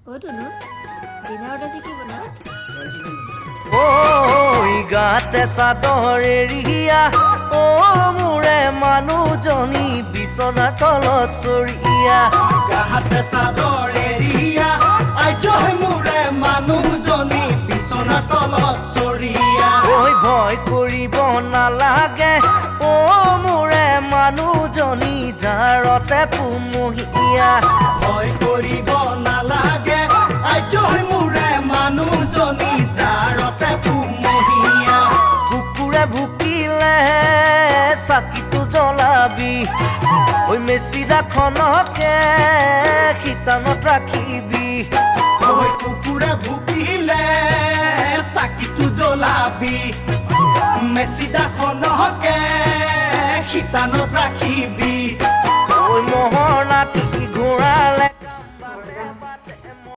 ধুনু ডিনাৰত আজি কি বনাও ঐ গাতে চাদৰ এৰিয়া ও মোৰে মানুহজনী বিচনা তলত চৰিয়া গাতে চাদৰ এৰিয়া আইজয় মোৰে মানুহজনী বিচনা তলত চৰিয়া ঐ ভয় কৰিব নালাগে ও মোৰে মানুহজনী জাৰতে পুমুহীয়া ভয় কৰিব নালাগে আইজয় মোৰে মানুহজনী জাৰতে পুমহীয়া কুকুৰে ভুকিলে চাকিটো জ্বলাবি ঐ মেচিৰাখনকে শীতানত ৰাখিবি ঐ কুকুৰে ভুকিলে চাকিটো জ্বলাবি মেচিদাখনকে শীতানত